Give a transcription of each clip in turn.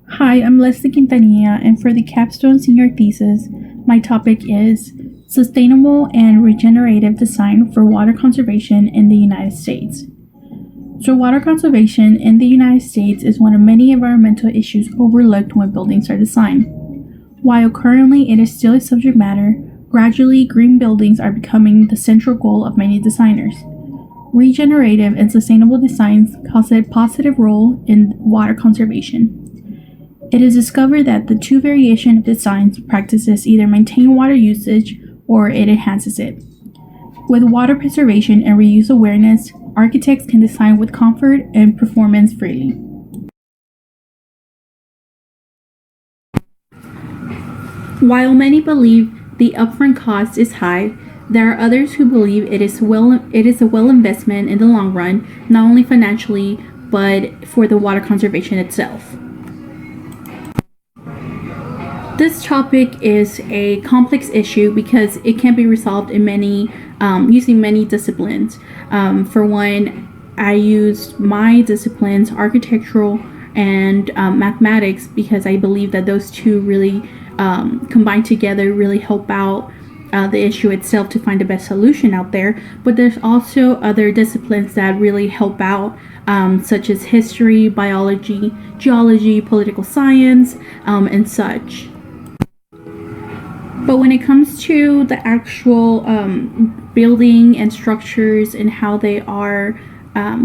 Hi, I'm Leslie Quintanilla, and for the capstone senior thesis, my topic is Sustainable and Regenerative Design for Water Conservation in the United States. So, water conservation in the United States is one of many environmental issues overlooked when buildings are designed. While currently it is still a subject matter, gradually green buildings are becoming the central goal of many designers. Regenerative and sustainable designs cause a positive role in water conservation. It is discovered that the two variation of design practices either maintain water usage or it enhances it. With water preservation and reuse awareness, architects can design with comfort and performance freely. While many believe the upfront cost is high, there are others who believe it is a well investment in the long run, not only financially, but for the water conservation itself. This topic is a complex issue because it can be resolved in using many disciplines. For one, I use my disciplines, architectural and mathematics, because I believe that those two really combined together really help out the issue itself to find the best solution out there. But there's also other disciplines that really help out, such as history, biology, geology, political science, and such. But when it comes to the actual building and structures and how they are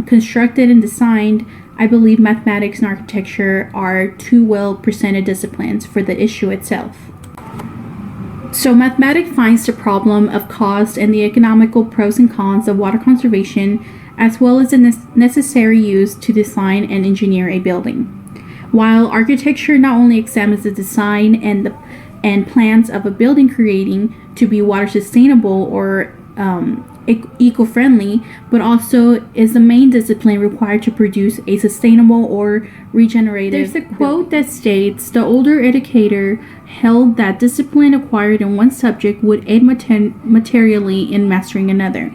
constructed and designed, I believe mathematics and architecture are two well presented disciplines for the issue itself. So mathematics finds the problem of cost and the economical pros and cons of water conservation, as well as the necessary use to design and engineer a building. While architecture not only examines the design and plans of a building creating to be water sustainable or eco-friendly, but also is the main discipline required to produce a sustainable or regenerative. There's a quote that states, "The older educator held that discipline acquired in one subject would aid materially in mastering another."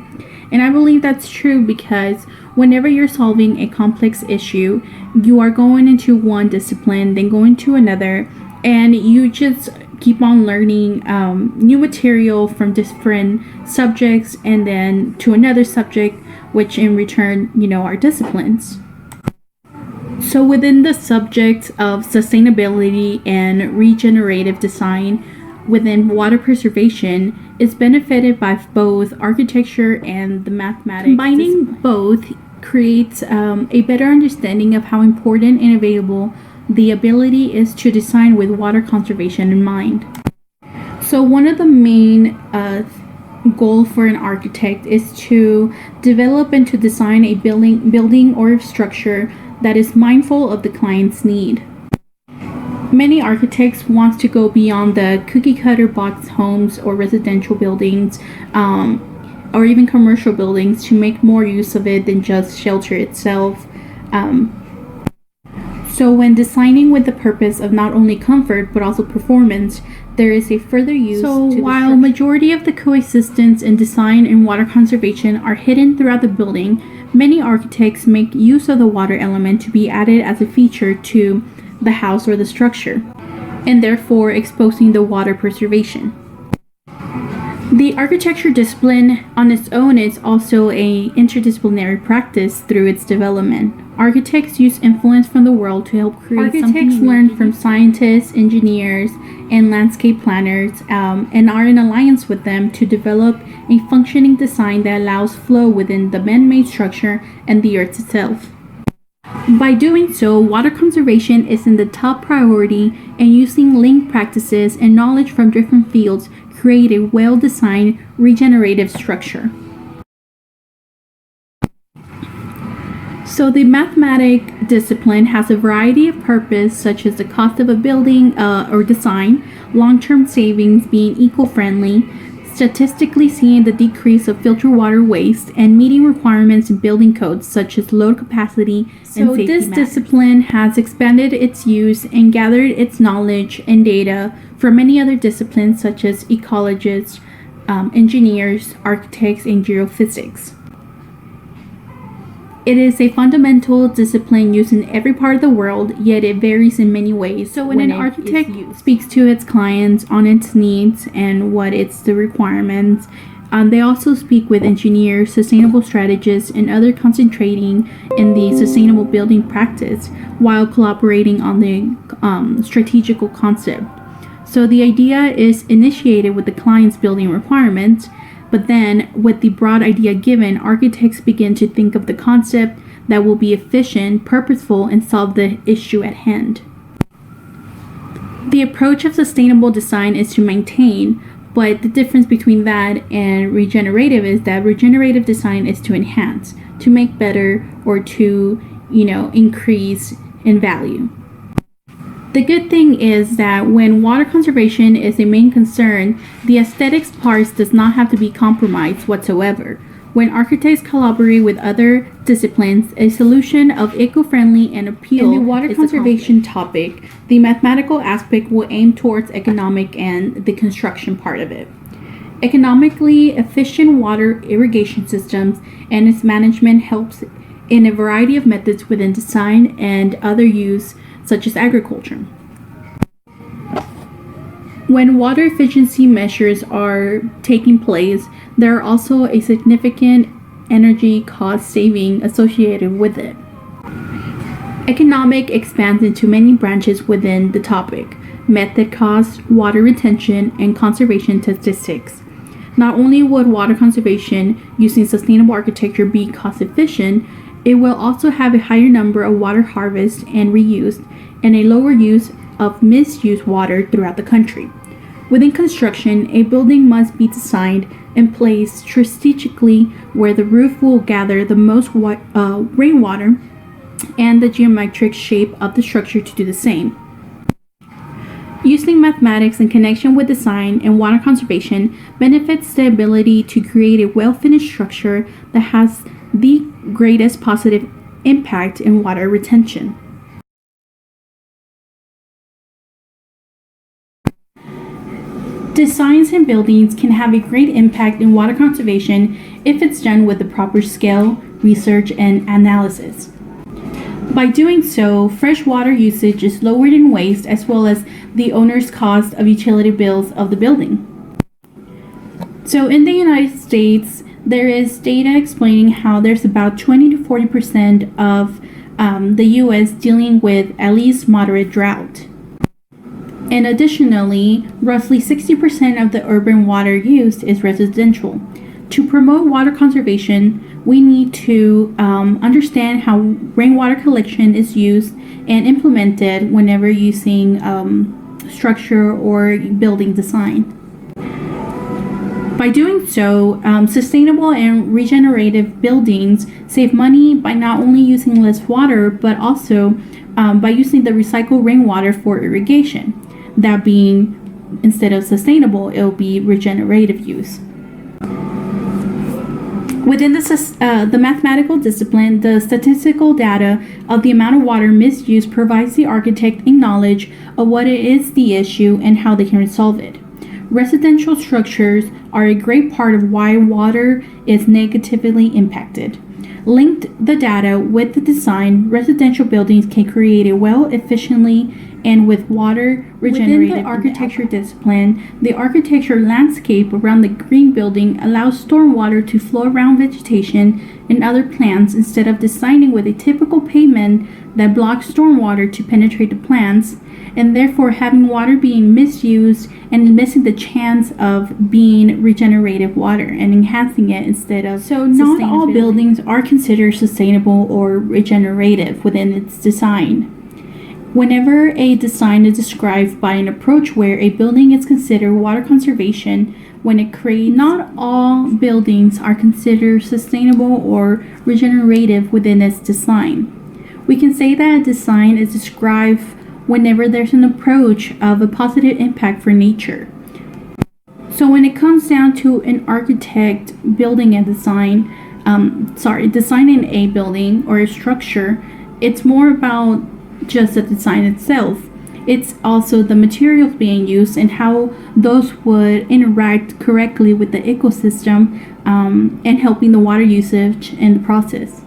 And I believe that's true because whenever you're solving a complex issue, you are going into one discipline, then going to another, and you just keep on learning new material from different subjects and then to another subject, which in return, are disciplines. So within the subject of sustainability and regenerative design within water preservation is benefited by both architecture and the mathematics. Combining both creates a better understanding of how important and available the ability is to design with water conservation in mind. So one of the main goal for an architect is to develop and to design a building or structure that is mindful of the client's need. Many architects want to go beyond the cookie cutter box homes or residential buildings, or even commercial buildings, to make more use of it than just shelter itself. So when designing with the purpose of not only comfort but also performance, there is a further use. So while majority of the coexistence in design and water conservation are hidden throughout the building, many architects make use of the water element to be added as a feature to the house or the structure, and therefore exposing the water preservation. The architecture discipline on its own is also an interdisciplinary practice through its development. Architects use influence from the world to help create something. Architects learn from scientists, engineers, and landscape planners, and are in alliance with them to develop a functioning design that allows flow within the man-made structure and the earth itself. By doing so, water conservation is in the top priority, and using linked practices and knowledge from different fields create a well-designed regenerative structure. So the mathematic discipline has a variety of purpose, such as the cost of a building or design, long-term savings, being eco-friendly, statistically seeing the decrease of filtered water waste, and meeting requirements in building codes such as load capacity and safety. So this discipline has expanded its use and gathered its knowledge and data from many other disciplines such as ecologists, engineers, architects, and geophysics. It is a fundamental discipline used in every part of the world, yet it varies in many ways. So when an architect speaks to its clients on its needs and what it's the requirements, they also speak with engineers, sustainable strategists, and other concentrating in the sustainable building practice while collaborating on the strategical concept. So the idea is initiated with the client's building requirements, but then with the broad idea given, architects begin to think of the concept that will be efficient, purposeful, and solve the issue at hand. The approach of sustainable design is to maintain, but the difference between that and regenerative is that regenerative design is to enhance, to make better, or to, increase in value. The good thing is that when water conservation is a main concern, the aesthetics part does not have to be compromised whatsoever. When architects collaborate with other disciplines, a solution of eco-friendly and appeal in the water conservation topic, the mathematical aspect will aim towards economic and the construction part of it. Economically efficient water irrigation systems and its management helps in a variety of methods within design and other use, such as agriculture. When water efficiency measures are taking place, there are also a significant energy cost saving associated with it. Economic expands into many branches within the topic: method costs, water retention, and conservation statistics. Not only would water conservation using sustainable architecture be cost efficient, it will also have a higher number of water harvest and reuse, and a lower use of misused water throughout the country. Within construction, a building must be designed and placed strategically where the roof will gather the most rainwater and the geometric shape of the structure to do the same. Using mathematics in connection with design and water conservation benefits the ability to create a well-finished structure that has the greatest positive impact in water retention. Designs and buildings can have a great impact in water conservation if it's done with the proper scale, research, and analysis. By doing so, fresh water usage is lowered in waste as well as the owner's cost of utility bills of the building. So in the United States, there is data explaining how there's about 20 to 40% of the US dealing with at least moderate drought. And additionally, roughly 60% of the urban water used is residential. To promote water conservation, we need to understand how rainwater collection is used and implemented whenever using structure or building design. By doing so, sustainable and regenerative buildings save money by not only using less water, but also by using the recycled rainwater for irrigation. That being, instead of sustainable, it will be regenerative use. Within the mathematical discipline, the statistical data of the amount of water misused provides the architect a knowledge of what is the issue and how they can resolve it. Residential structures are a great part of why water is negatively impacted. Linked the data with the design, residential buildings can create a well efficiently and with water regenerative. Within the architecture discipline, the architecture landscape around the green building allows stormwater to flow around vegetation and other plants instead of designing with a typical pavement that blocks stormwater to penetrate the plants, and therefore having water being misused and missing the chance of being regenerative water and enhancing it instead of not all buildings are considered sustainable or regenerative within its design. Whenever a design is described by an approach where a building is considered water conservation, when it creates, not all buildings are considered sustainable or regenerative within its design. We can say that a design is described whenever there's an approach of a positive impact for nature. So when it comes down to an architect building and designing a building or a structure, it's more about just the design itself. It's also the materials being used and how those would interact correctly with the ecosystem and helping the water usage in the process.